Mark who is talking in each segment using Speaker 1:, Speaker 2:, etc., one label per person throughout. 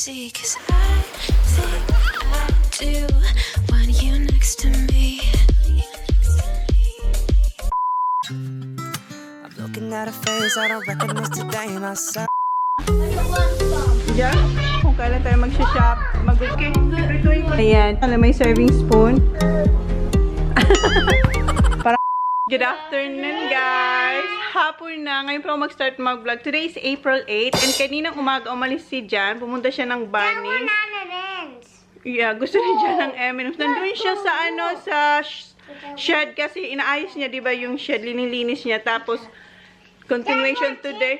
Speaker 1: see, 'cause I think I do when you're next to me. I'm looking at a face I don't recognize today myself.
Speaker 2: Diyan, kung kailan tayo mag-shop, mag-okay. Ayan, may serving spoon. Good afternoon, guys! Hapon na. Ngayon pa ako mag-start mag-vlog. Today is April 8. And kaninang umaga umalis si Jan. Pumunta siya ng Bunnings. Yeah, gusto niya Jan ng M&M's. Nandun siya sa sa shed kasi inaayos niya, di ba, yung shed. Linilis niya. Tapos, continuation today.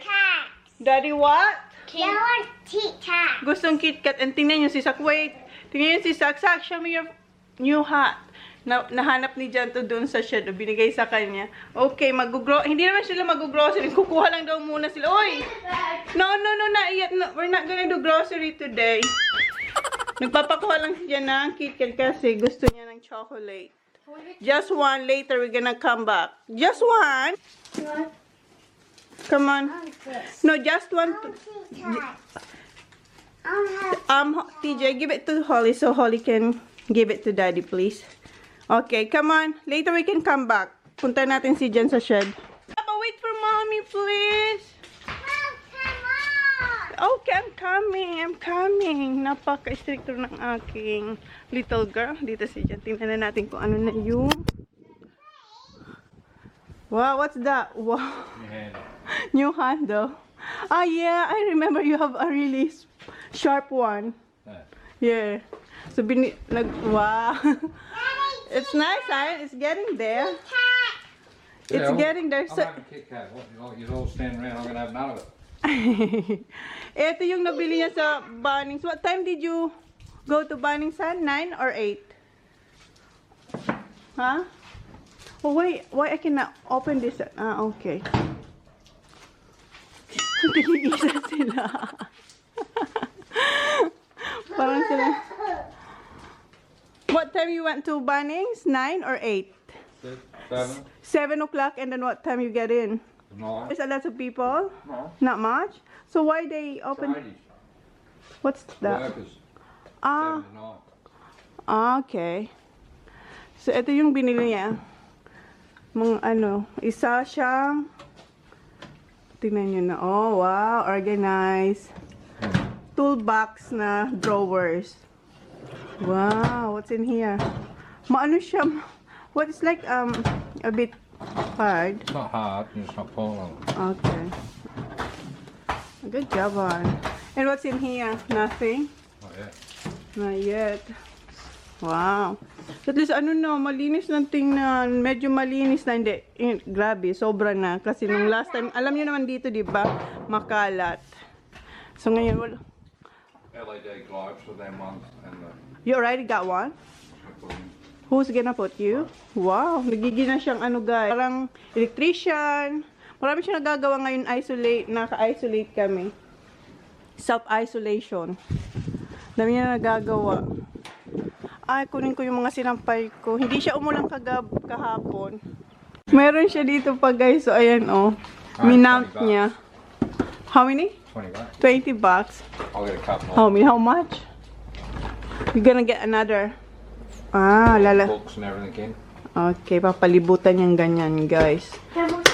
Speaker 2: Daddy, what?
Speaker 3: I want KitKat.
Speaker 2: Gustong KitKat. And tingnan niyo si Sak. Wait. Tingnan niyo si Sak. Sak, show me your new hat. Nahanap ni Jan to doon sa shed. Binigay sa kanya. Okay, hindi naman sila mag-grocery. Kukuha lang daw muna sila. Oy! No, not yet. No, we're not gonna do grocery today. Nagpapakuha lang siya ng KitKat kasi gusto niya ng chocolate. Just one. Later, we're gonna come back. Just one. Come on. No, just one. TJ, give it to Holly so Holly can give it to Daddy, please. Okay, come on. Later we can come back. Punta natin si Jan sa shed. Papa, wait for mommy, please. Okay, I'm coming. Napaka-stricto ng aking little girl. Dito si Jan. Tingnan na natin kung ano na yung... Wow, what's that? Wow. New handle. Ah, yeah. I remember you have a really sharp one. Yeah. So, wow. It's nice, huh? It's getting there. It's getting there.
Speaker 4: I'm having KitKat. You're all standing around. I'm going to have none of it.
Speaker 2: Ito yung nabili niya sa Bunnings. What time did you go to Bunnings, son? 9 or 8? Huh? Oh, wait. Why I cannot open this? Ah, okay. Tinigisa sila. Parang sila. What time you went to Bunnings? 9 or 8?
Speaker 4: 7.
Speaker 2: 7 o'clock, and then what time you get in?
Speaker 4: 9.
Speaker 2: There's a lot of people?
Speaker 4: No.
Speaker 2: Not much? So why they open?
Speaker 4: Tradies.
Speaker 2: What's that?
Speaker 4: Workers.
Speaker 2: Ah,
Speaker 4: 7 to 9.
Speaker 2: okay. So ito yung binili niya. Mga isa siyang, tingnan nyo na. Oh, wow, organized. Toolbox na drawers. Wow, what's in here? Maano siya? What is like a bit hard.
Speaker 4: It's not hard. It's not pulling.
Speaker 2: Okay. Good job, on. And what's in here? Nothing?
Speaker 4: Not yet.
Speaker 2: Not yet. Wow. At least malinis ng tingnan. Medyo malinis na. Hindi. Grabe, sobra na. Kasi nung last time, alam niyo naman dito, di ba? Makalat. So ngayon, wala.
Speaker 4: LED globes for them ones. And
Speaker 2: You already got one? Who's gonna put you? Wow. Nagiging na siyang guys. Parang electrician. Marami siya nagagawa ngayon naka-isolate kami. Self-isolation. Dami niya nagagawa. Ay, kunin ko yung mga sinampay ko. Hindi siya umulang kahapon. Meron siya dito pa guys. So, ayan minount niya. How many?
Speaker 4: 20 bucks.
Speaker 2: 20 bucks.
Speaker 4: I'll get a couple.
Speaker 2: How much? You're gonna get another. Ah,
Speaker 4: Books and everything in.
Speaker 2: Okay, papalibutan yung ganyan, guys.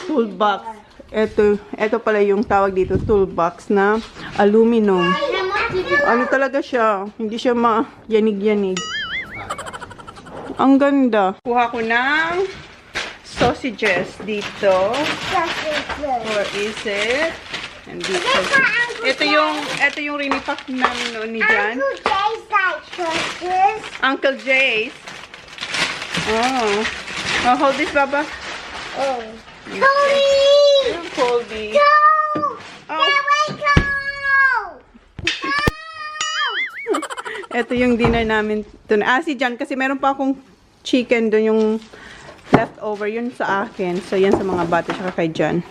Speaker 2: Toolbox. Ito pala yung tawag dito, toolbox na aluminum. Ano talaga siya? Hindi siya yanig-yanig. Ang ganda. Kuha ko ng sausages dito. Where is it? And dito. Ito yung rinipak namin ni Jan. Uncle Jay's. Oh. Hold this, Baba.
Speaker 3: Oh. Cody!
Speaker 2: Cody.
Speaker 3: Go!
Speaker 2: Oh.
Speaker 3: Go!
Speaker 2: Ito yung dinner namin. Si Jan, kasi meron pa akong chicken doon yung leftover. Yun sa akin. So, yan sa mga bata tsaka kay Jan.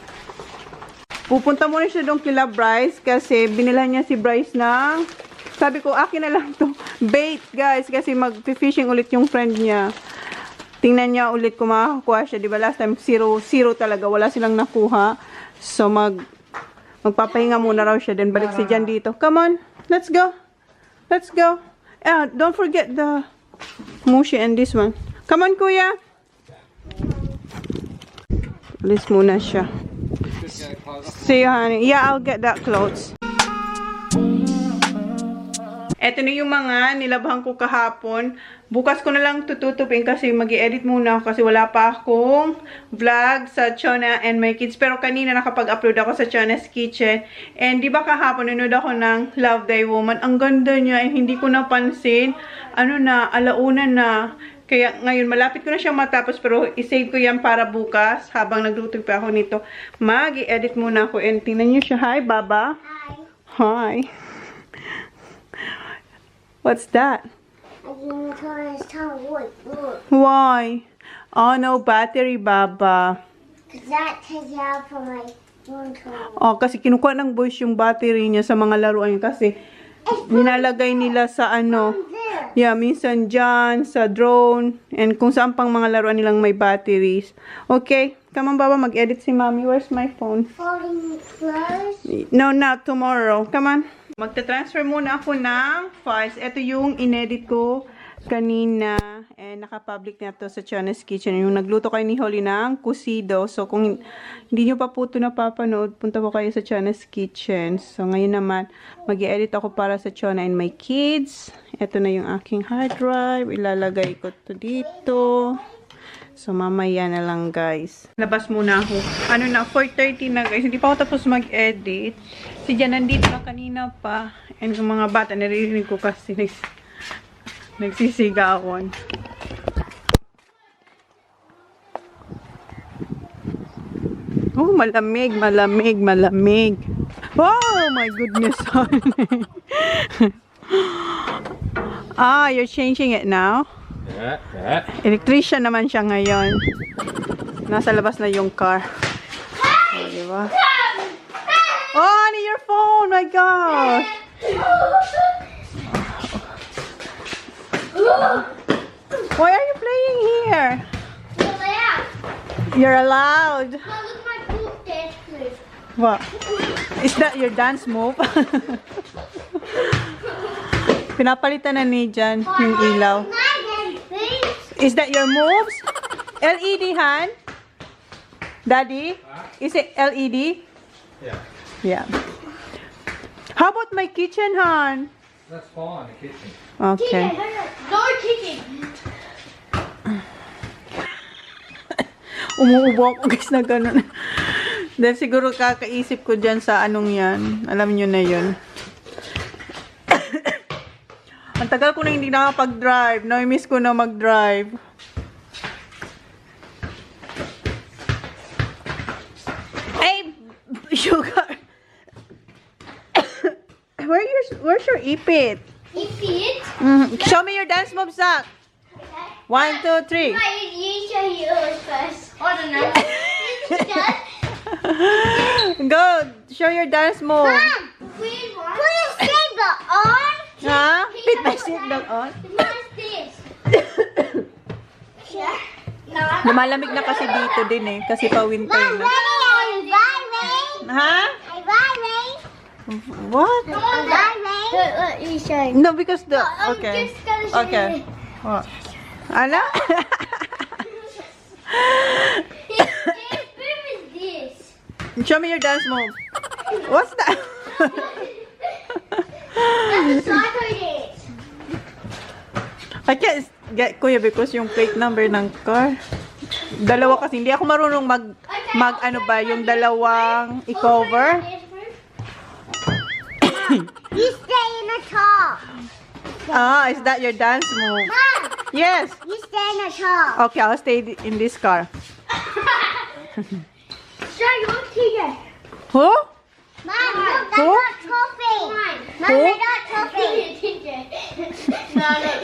Speaker 2: Pupunta muna siya doon kila Bryce kasi binila niya si Bryce ng, sabi ko, akin na lang to bait, guys, kasi mag-fishing ulit yung friend niya. Tingnan niya ulit kung makakakuha siya. Diba last time, 0 talaga. Wala silang nakuha. So, magpapahinga muna raw siya. Then, balik si Jan dito. Come on, let's go. Let's go. Don't forget the mushi and this one. Come on, Kuya. Alis muna siya. See you, honey. Yeah, I'll get that clothes. Eto na yung mga nilabhan ko kahapon. Bukas ko na lang tututupin kasi mag-i-edit muna ako kasi wala pa akong vlog sa Chona and my kids. Pero kanina nakapag-upload ako sa Chona's Kitchen. And di ba kahapon nanood ako ng Love Thy Woman. Ang ganda niya. Hindi ko napansin. Ano na, alauna na. Kaya ngayon malapit ko na siyang matapos pero isave ko yan para bukas. Habang nagluto pa ako nito. Mag-i-edit muna ako. And tingnan niyo siya. Hi, Baba. Hi. Hi. What's that? Why? Oh, no battery, Baba.
Speaker 3: That takes out from my phone.
Speaker 2: Oh, kasi kinukuha ng boys yung battery niya sa mga laruan niya kasi nilalagay nila sa ano. Yeah, minsan dyan, sa drone, and kung saan pang mga laruan nilang may batteries. Okay, come on, Baba, mag-edit si Mommy. Where's my phone?
Speaker 3: Folding clothes.
Speaker 2: No, not tomorrow. Come on. Magta-transfer muna ako ng files. Ito yung inedit ko kanina. And naka-public na to sa Chona's Kitchen. Yung nagluto kayo ni Holly ng kusido. So, kung hindi nyo pa po ito napapanood, punta po kayo sa Chona's Kitchen. So, ngayon naman, mag-i-edit ako para sa Chona and my kids. Ito na yung aking hard drive. Ilalagay ko to dito. So, mamaya na lang, guys. Labas muna ako. Ano na, 4:30 na, guys. Hindi pa ako tapos mag-edit. Si Jan nandito na kanina pa. And yung mga bata, naririnig ko kasi nagsisigawan. Oh, malamig, malamig, malamig. Oh, my goodness. Ah, you're changing it now?
Speaker 4: Yeah.
Speaker 2: Electrician naman siya ngayon. Nasa labas na yung car. Oh, diba? Oh, honey, your phone! My gosh! Why are you playing here? You're allowed.
Speaker 3: Look at my poop dance move.
Speaker 2: What? Is that your dance move? Pinapalitan na ni Jan yung ilaw. Is that your moves? LED, Han? Daddy? Is it LED?
Speaker 4: Yeah.
Speaker 2: Yeah. How about my kitchen, Han?
Speaker 4: That's fine, the kitchen.
Speaker 2: Okay.
Speaker 3: No kicking.
Speaker 2: Umuubo ako guys na gano'n. Dahil siguro kakaisip ko dyan sa anong yan. Alam nyo na yun. Ang tagal ko na hindi nakapag-drive. Na-miss ko na mag-drive. Hey! Sugar! Where's your ipit?
Speaker 3: Ipit?
Speaker 2: Show me your dance move, Zach. 1, 2, 3.
Speaker 3: You show yours first. I don't know.
Speaker 2: Go! Show your dance move.
Speaker 3: Put a saber on.
Speaker 2: Ha? Put my seatbelt on.
Speaker 3: What's this? Yeah. No.
Speaker 2: Lumalamig na kasi dito din eh. Kasi pa-winter na. Ha? What?
Speaker 3: You show.
Speaker 2: No, because the...
Speaker 3: I'm
Speaker 2: Okay.
Speaker 3: just gonna show
Speaker 2: Okay.
Speaker 3: you.
Speaker 2: What? Ano?
Speaker 3: Whose boom is this?
Speaker 2: Show me your dance move. What's that?
Speaker 3: That's a psycho dance.
Speaker 2: I can't get Kuya because yung plate number ng car. Dalawa kasi. Hindi ako marunong mag ano ba, yung dalawang i-cover.
Speaker 3: You stay in the car.
Speaker 2: Ah, is that your dance move?
Speaker 3: Mom,
Speaker 2: Yes.
Speaker 3: you stay in the car.
Speaker 2: Okay, I'll stay in this car.
Speaker 3: Show your TJ.
Speaker 2: Who?
Speaker 3: Mom, look, that's
Speaker 2: Who?
Speaker 3: not toffee. Mom,
Speaker 2: Who?
Speaker 3: that's not toffee. No, not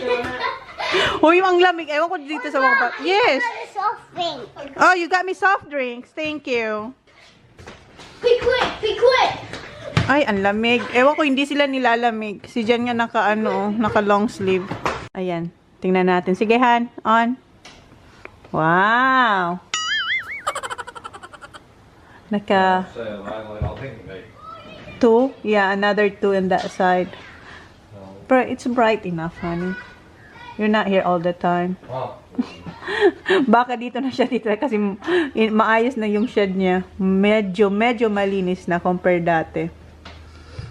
Speaker 2: Uy, ang lamig. Ewan ko dito sa mga bata. Yes.
Speaker 3: Soft thing.
Speaker 2: Oh, you got me soft drinks. Thank you.
Speaker 3: Be quick, be quick.
Speaker 2: Ay, ang lamig. Ewan ko, hindi sila nilalamig. Si Jan nga naka, naka long sleeve. Ayan. Tingnan natin. Sige, Han. On. Wow. Naka
Speaker 4: So, I think they...
Speaker 2: 2. Yeah, another 2 on that side. Pero it's bright enough, honey. You're not here all the time.
Speaker 4: Oh.
Speaker 2: Baka dito na siya dito kasi maayos na yung shed niya. Medyo malinis na compare dati.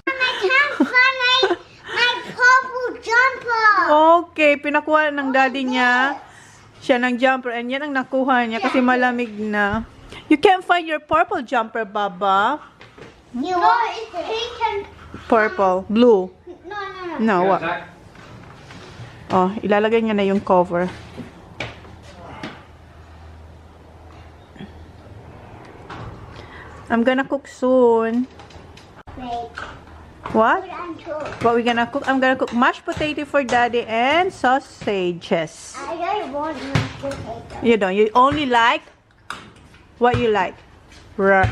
Speaker 3: I can't find my purple jumper.
Speaker 2: Okay, pinakuha ng daddy niya siya ng jumper and yan ang nakuha niya kasi malamig na. You can't find your purple jumper, Baba.
Speaker 3: You want pink and
Speaker 2: Purple, blue.
Speaker 3: no.
Speaker 2: No,
Speaker 4: Yeah,
Speaker 2: what?
Speaker 4: Zach?
Speaker 2: Oh, ilalagay niya na yung cover. I'm gonna cook soon.
Speaker 3: Wait.
Speaker 2: What?
Speaker 3: I'm cool.
Speaker 2: What we gonna cook? I'm gonna cook mashed potato for daddy and sausages.
Speaker 3: I don't want mashed potato.
Speaker 2: You don't. You only like what you like.
Speaker 3: Rice.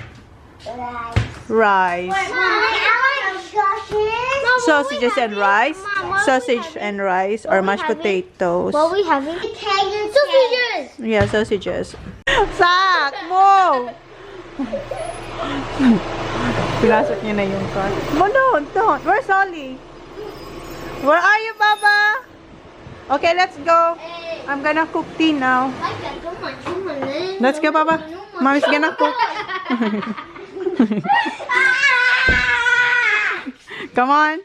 Speaker 2: Rice.
Speaker 3: I want sausages.
Speaker 2: Sausages and rice. Sausage and rice or mashed potatoes.
Speaker 3: What we having? Sausages.
Speaker 2: Yeah, sausages. Sak! Mo! Pinasok niya na yung car. Oh, no, don't. Where's Ollie? Where are you, Baba? Okay, let's go. I'm gonna cook tea now. Let's go, Baba. Mommy's gonna cook. Come on.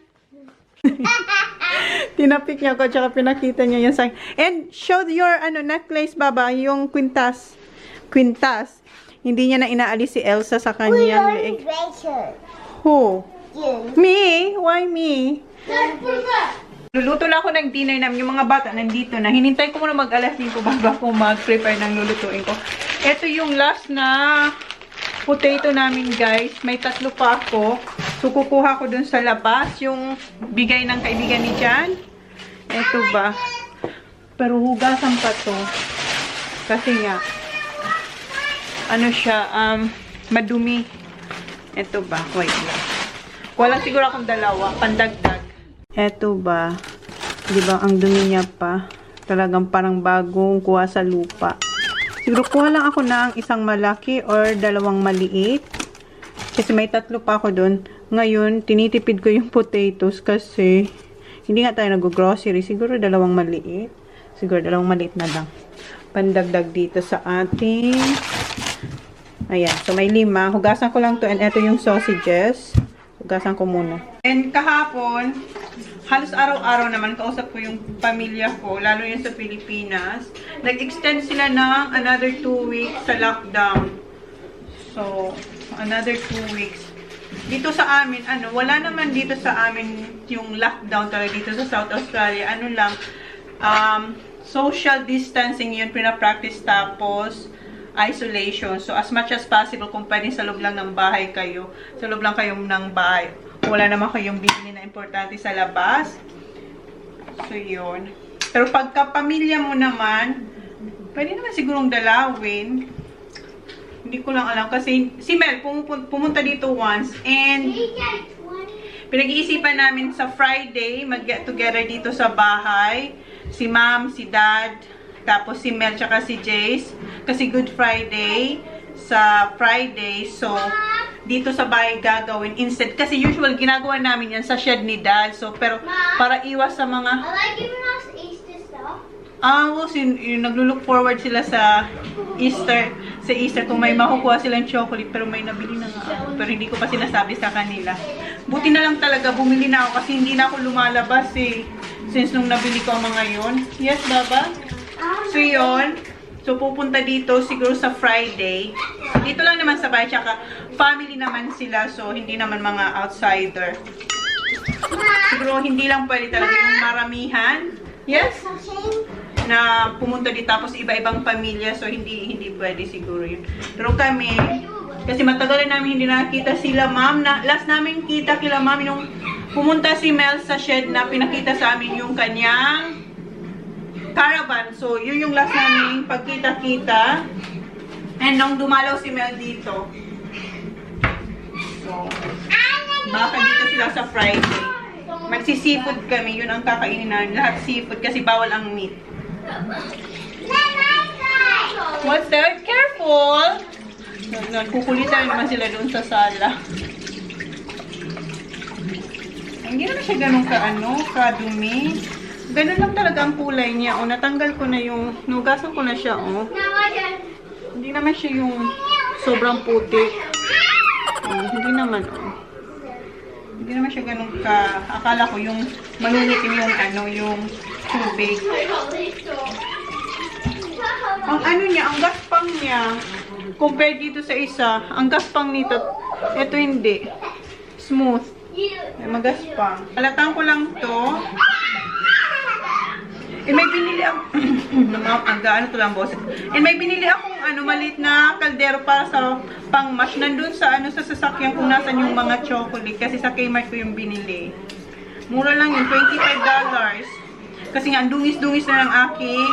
Speaker 2: Tinapik niya ako, tsaka pinakita niya yung sign. And show your necklace, Baba, yung kwintas. Kwintas. Hindi niya na inaalis si Elsa sa kanyang leeg. Who?
Speaker 3: You.
Speaker 2: Me? Why me? Luluto na ako ng dinner namin. Yung mga bata nandito na. Hinintay ko muna mag-alas 5 bago ako mag-prepare ng lulutuin ko. Ito yung last na potato namin, guys. May 3 pa ako. So, kukuha ko dun sa labas. Yung bigay ng kaibigan ni Jan. Ito ba? Pero hugasan pa to. Kasi nga, ano siya, madumi. Ito ba? Wait lang. Wala siguro akong dalawa. Pandagdag. Ito ba? Diba, ang dumi niya pa. Talagang parang bagong kuha sa lupa. Siguro kuha lang ako ng isang malaki or 2 maliit. Kasi may 3 pa ako dun. Ngayon, tinitipid ko yung potatoes kasi hindi nga tayo nag-grocery. Siguro 2 maliit. Siguro 2 maliit na lang. Pandagdag dito sa ating... Ayan. So, may 5. Hugasan ko lang to. And ito yung sausages. Hugasan ko muna. And kahapon, halos araw-araw naman, kausap ko yung pamilya ko, lalo yung sa Pilipinas. Nag-extend sila ng another 2 weeks sa lockdown. So, another 2 weeks. Dito sa amin, wala naman dito sa amin yung lockdown talaga dito sa South Australia. Ano lang, social distancing yun, pinapractice tapos isolation. So, as much as possible, kung pwedeng sa loob lang ng bahay kayo, sa loob lang kayong ng bahay. Wala naman kayong bibili na importante sa labas. So, yun. Pero pagka pamilya mo naman, pwede naman sigurong dalawin. Hindi ko lang alam. Kasi si Mel, pumunta dito once. And pinag-iisipan namin sa Friday, mag-get together dito sa bahay. Si Mom, si Dad, tapos si Mel, tsaka si Jace. Kasi Good Friday sa Friday. So, dito sa bahay gagawin instead. Kasi usual, ginagawa namin yan sa shed ni Dad. So, pero para iwas sa mga...
Speaker 3: I like giving us Easter stuff.
Speaker 2: Yung naglo-look forward sila sa Easter. Sa Easter, kung may makukuha silang chocolate. Pero may nabili na nga ako. Pero hindi ko pa sinasabi sa kanila. Buti na lang talaga, bumili na ako kasi hindi na ako lumalabas eh. Since nung nabili ko ang mga yon. Yes, Baba? So, yun. So, pupunta dito siguro sa Friday. Dito lang naman sa bahay. Tsaka, family naman sila. So, hindi naman mga outsider. Siguro, hindi lang pwede talaga yung maramihan. Yes? Na pumunta dito. Tapos, iba-ibang pamilya. So, hindi pwede siguro yun. Pero kami, kasi matagal na namin hindi nakita sila, Ma'am. Last namin kita kila Ma'am, yung pumunta si Mel sa shed na pinakita sa amin yung kanyang caravan. So, yun yung last namin pagkita-kita. And nung dumalaw si Mel dito. So, baka dito sila sa Friday. Magsi-seafood kami. Yun ang kakainin namin. Lahat seafood kasi bawal ang meat. What's that? Careful! Nagkukulitan naman sila doon sa sala. Hindi naman siya ganun kadumi. Ganun lang talaga ang kulay niya. O, natanggal ko na yung, nugasan ko na siya, o. Hindi naman siya yung sobrang puti. Hindi naman, o. Hindi naman siya ganun akala ko yung malunitin yung yung tubig. Ang niya, ang gaspang niya, compared dito sa isa, ang gaspang nito, ito hindi. Smooth. Magaspang. Halatan ko lang to. May binili ako, boss. May binili akong maliit na kaldero para sa pang-mash. Nandun sa sa sasakyan kung nasan yung mga chocolate. Kasi sa Kmart ko yung binili. Mura lang yun, $25. Kasi nga, ang dungis-dungis na ng aking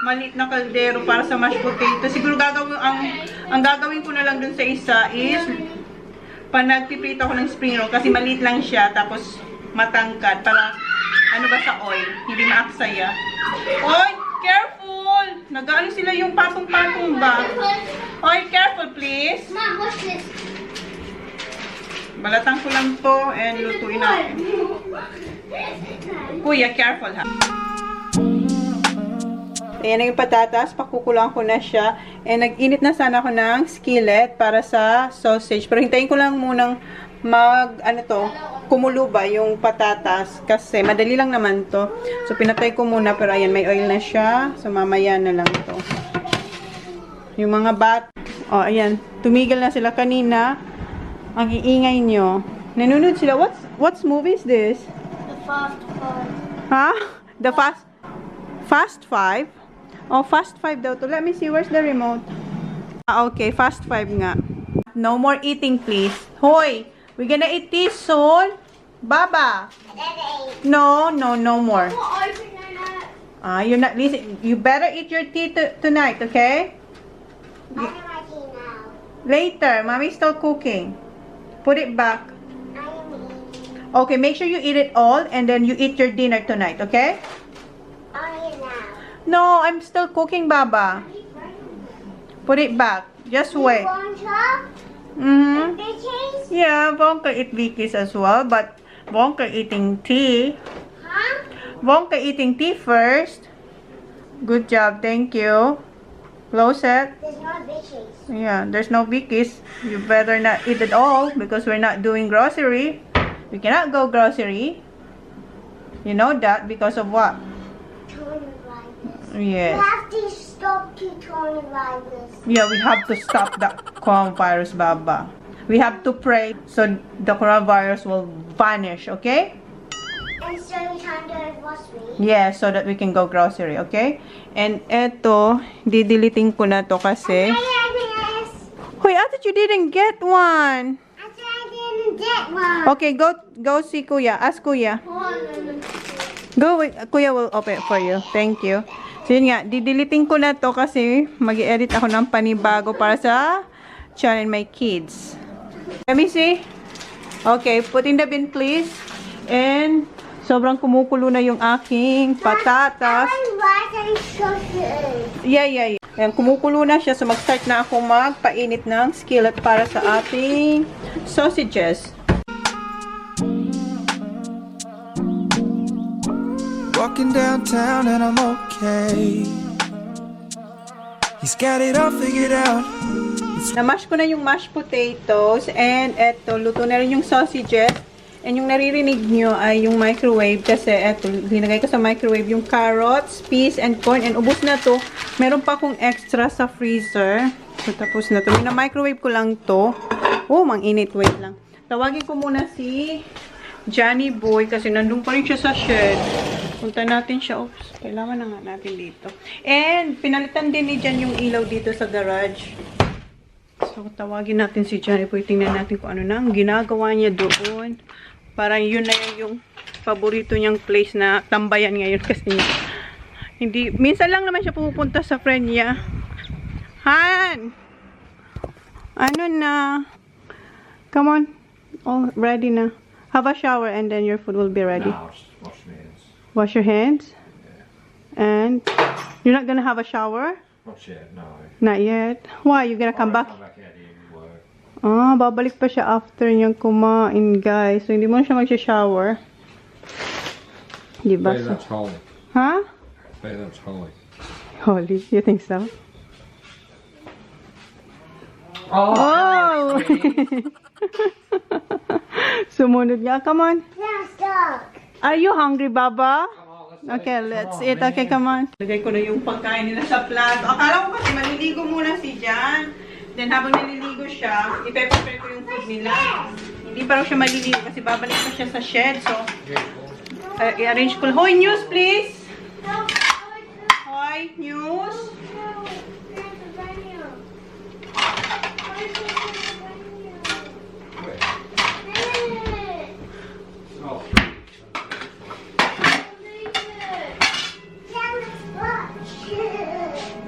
Speaker 2: maliit na kaldero para sa mashed potato. Siguro ang gagawin ko na lang dun sa isa is nagpiprito ako ng spring roll kasi maliit lang siya tapos matangkad para sa oil, hindi maaksaya. Oy, careful! Nag-ano sila yung patong-patong ba? Oy, careful please.
Speaker 3: Mom, what's this?
Speaker 2: Balatan ko lang to and lutuin natin. Kuya, careful ha. Ayan na yung patatas. Pakukulang ko na siya. And nag-init na sana ako ng skillet para sa sausage. Pero hintayin ko lang munang kumulo ba yung patatas. Kasi madali lang naman to. So, pinatay ko muna. Pero ayan, may oil na siya. So, mamaya na lang to. Yung mga oh, ayan. Tumigil na sila kanina. Ang iingay nyo. Nanonood sila. What's movie is this?
Speaker 3: The Fast Five.
Speaker 2: Ha? The Fast Five? Oh, Fast 5 daw to. Let me see. Where's the remote? Okay. Fast 5 nga. No more eating, please. Hoy! We're gonna eat this soon. Baba! No more. You're not listening. You better eat your tea tonight, okay? Later. Mommy's still cooking. Put it back. Okay, make sure you eat it all and then you eat your dinner tonight, okay? No, I'm still cooking, Baba. Put it back. Just wait. Yeah, Bonka eat Vicky's as well, but Bonka eating tea. Bonka eating tea first. Good job, thank you. Close it.
Speaker 3: There's no Vicky's.
Speaker 2: Yeah, there's no Vicky's. You better not eat it all because we're not doing grocery. We cannot go grocery. You know that because of what? Yes.
Speaker 3: We have to stop the coronavirus.
Speaker 2: Yeah, we have to stop the coronavirus, Baba. We have to pray so the coronavirus will vanish, okay?
Speaker 3: And so we can do grocery.
Speaker 2: Yeah, so that we can go grocery, okay? And eto, didiliting ko na to kasi... Hoy, I thought you didn't get one.
Speaker 3: I didn't get one.
Speaker 2: Okay, go see Kuya. Ask Kuya. Go, Kuya will open it for you. Thank you. So yun nga, didiliting ko na to kasi mag-i-edit ako ng panibago para sa ChonaAndMyKids. Let me see. Okay, put in the bin please. And sobrang kumukulo na yung aking patatas. Yeah. Ayan, kumukulo na siya. So mag-start na ako magpainit ng skillet para sa ating sausages.
Speaker 5: Walking downtown and I'm okay. He's got it all figured out.
Speaker 2: Na-mash ko na yung mashed potatoes and eto, luto na rin yung sausages. And yung naririnig nyo ay yung microwave kasi eto, linagay ko sa microwave yung carrots, peas, and corn. And ubos na to. Meron pa akong extra sa freezer. So tapos na to. Na-microwave ko lang to. Oh, mang-init. Wait lang. Tawagin ko muna si Johnny Boy kasi nandun pa rin siya sa shed. Punta natin siya. Oops, kailangan na nga natin dito. And pinalitan din ni Jan yung ilaw dito sa garage. So tawagin natin si Johnny Boy. Tingnan natin kung ano na ang ginagawa niya doon. Parang yun na yung paborito niyang place na tambayan ngayon kasi hindi, minsan lang naman siya pupunta sa friend niya. Han! Ano na? Come on. Oh, ready na. Have a shower and then your food will be ready.
Speaker 4: No, just wash my hands.
Speaker 2: Wash your hands?
Speaker 4: Yeah.
Speaker 2: And you're not gonna have a shower?
Speaker 4: Not yet, no.
Speaker 2: Not yet. Why? You're gonna come back?
Speaker 4: Come back out here and work.
Speaker 2: Babalik pa siya after niyang kumain, guys. So, hindi mo siya magsha-shower. Diba?
Speaker 4: Hey, that's holy.
Speaker 2: Ha?
Speaker 4: Hey, that's holy.
Speaker 2: Holy, you think so?
Speaker 4: Oh!
Speaker 2: Sumunod nga. Come on.
Speaker 3: Yeah, stuck.
Speaker 2: Are you hungry, Baba? Okay, let's eat. Okay, come on. Lagay ko na yung pagkain nila sa plato. Akala ko kasi maliligo muna si Jan. Then habang naliligo siya, ipe-prepare ko yung food nila. Hindi pa raw siya maliligo kasi babalik pa siya sa shed. So, i-arrange ko. Hoy, news please! Hoy, news!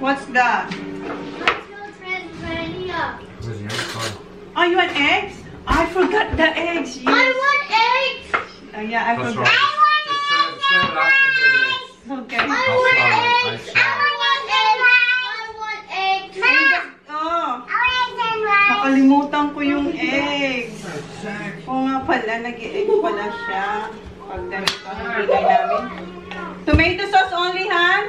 Speaker 2: What's that?
Speaker 4: Where's your car?
Speaker 2: Oh, you want eggs? I forgot the eggs. Yes.
Speaker 3: I want eggs.
Speaker 2: Yeah, I
Speaker 4: That's
Speaker 2: forgot.
Speaker 4: right. Just stand it up and do this.
Speaker 2: Okay.
Speaker 3: I want eggs.
Speaker 4: I saw.
Speaker 3: I want eggs.
Speaker 2: Oh, nakalimutan ko yung eggs. Oo nga pala, nag-egg pala siya. Pag ganito ang bigay namin. Tomato sauce only, Han?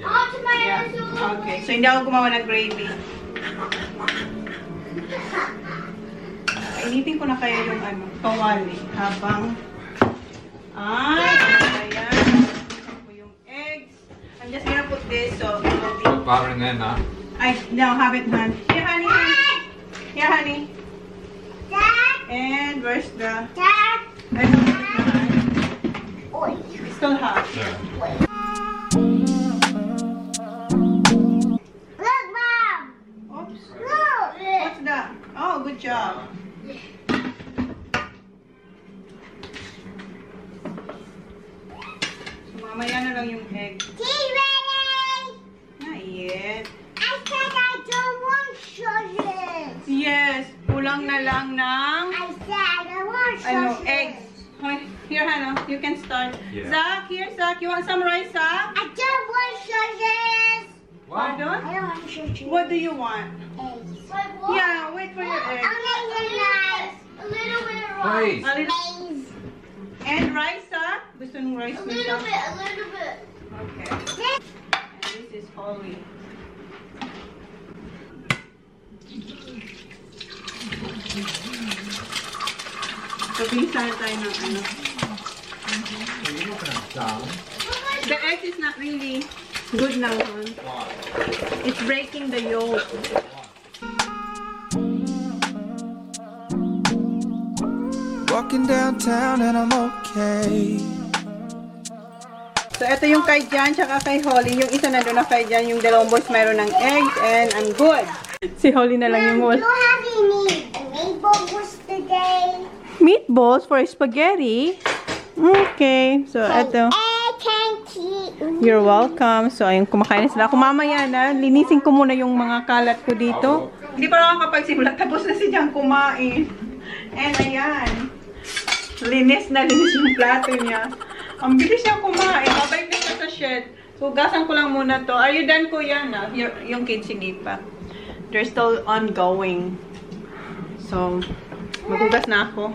Speaker 3: Oh, tomato
Speaker 2: Yeah.
Speaker 3: soup.
Speaker 2: Okay, so hindi ako gumawa ng gravy. Initin ko na kaya yung kawali habang ano ba yan? Ko yung eggs. I'm just gonna put this so it will be...
Speaker 4: Butter in there now.
Speaker 2: I now have it, Han. Here, honey. Here, honey.
Speaker 3: Dad,
Speaker 2: And where's the...
Speaker 3: Dad.
Speaker 2: I don't know, Han.
Speaker 3: Oi.
Speaker 2: It's still hot.
Speaker 4: Yeah.
Speaker 3: Look, Mom.
Speaker 2: Oops.
Speaker 3: Look.
Speaker 2: What's that? Oh, good job. So, mamaya na lang yung egg.
Speaker 3: Tea ready.
Speaker 2: Not yet.
Speaker 3: I said I don't want sausages.
Speaker 2: Yes, kulang na lang ng
Speaker 3: I said I don't want sausages.
Speaker 2: eggs. Hoy, here, Hannah, you can start.
Speaker 4: Yeah.
Speaker 2: Zach, here, Zach, you want some rice, Zach?
Speaker 3: I don't want sausages.
Speaker 2: Pardon?
Speaker 3: I don't want sausages.
Speaker 2: What do you want?
Speaker 3: Eggs.
Speaker 2: Yeah, wait for your eggs.
Speaker 3: I'll make them nice. A little bit of rice.
Speaker 4: Please.
Speaker 2: A little,
Speaker 3: Eggs.
Speaker 2: and rice, Zach? Gusto ng rice
Speaker 3: A
Speaker 2: mo,
Speaker 3: little
Speaker 2: Zach?
Speaker 3: bit, a little bit.
Speaker 2: Okay. And this is holy. So, bilisan tayo ng ano. The egg is not really good now, hon. It's breaking the yolk.
Speaker 5: Walking downtown and I'm okay.
Speaker 2: So, ito yung kay Jan, tsaka kay Holly. Yung isa na doon na kay Jan, yung dalawang boys mayroon ng eggs, and I'm good. Si Holly na lang yung
Speaker 3: Mom,
Speaker 2: wall.
Speaker 3: you have any meatballs today?
Speaker 2: Meatballs for spaghetti? Okay. So, ito.
Speaker 3: Thank you.
Speaker 2: You're welcome. So, ayun, kumakain na sila. Kung mamaya na, linisin ko muna yung mga kalat ko dito. Hindi pa lang nakapagsimula. Tapos na si Jan kumain. And ayan. Linis na linis yung plato niya. Ang bilis niya kumain. Babalik na siya sa shed. So, gasan ko lang muna to. Are you done, Kuya? Na? Yung kids hindi pa. They're still ongoing. So, magugas na ako.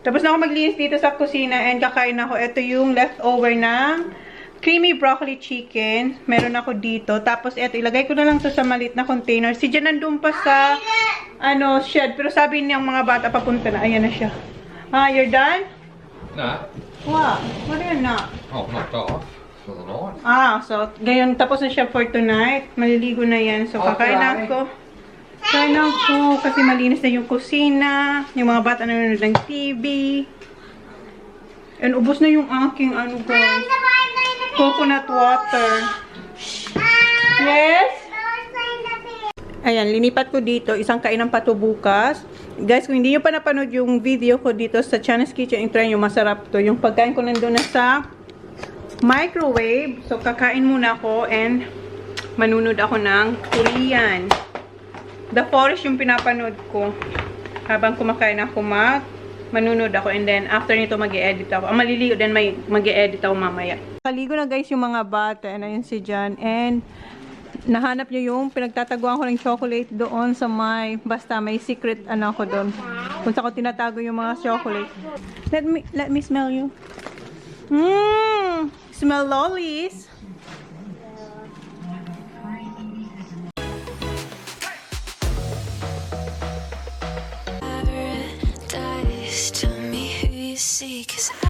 Speaker 2: Tapos na ako maglinis dito sa kusina and kakain ako. Ito yung leftover ng creamy broccoli chicken. Meron ako dito. Tapos ito, ilagay ko na lang to sa maliit na container. Si Jan nandun pa sa shed. Pero sabi niyang mga bata papunta na. Ayan na siya. You're done?
Speaker 4: No.
Speaker 2: What? What are you not?
Speaker 4: Oh, knocked off for the night.
Speaker 2: So, gayon, tapos na siya for tonight. Maliligo na yan. So, kakain na ako. Kakain na ako kasi malinis na yung kusina. Yung mga bata nanonood ng TV. And ubos na yung aking, guys, coconut water. Yes? Ayan, linipat ko dito. Isang kainang pato bukas. Guys, kung hindi nyo pa napanood yung video ko dito sa Chona's Kitchen, try nyo, masarap to. Yung pagkain ko nandun na sa microwave. So, kakain muna ako and manunod ako ng Korean. The Forest yung pinapanood ko. Habang kumakain ako, manunod ako. And then, after nito, mag-e-edit ako. Maliligo din, mag-e-edit ako mamaya. Kaligo na guys yung mga bata. And ayun si John. And nahanap niyo yung pinagtataguan ko ng chocolate doon sa basta may secret ano ko doon. Kung saan ko tinatago yung mga chocolate. Let me smell you. Smell lollies.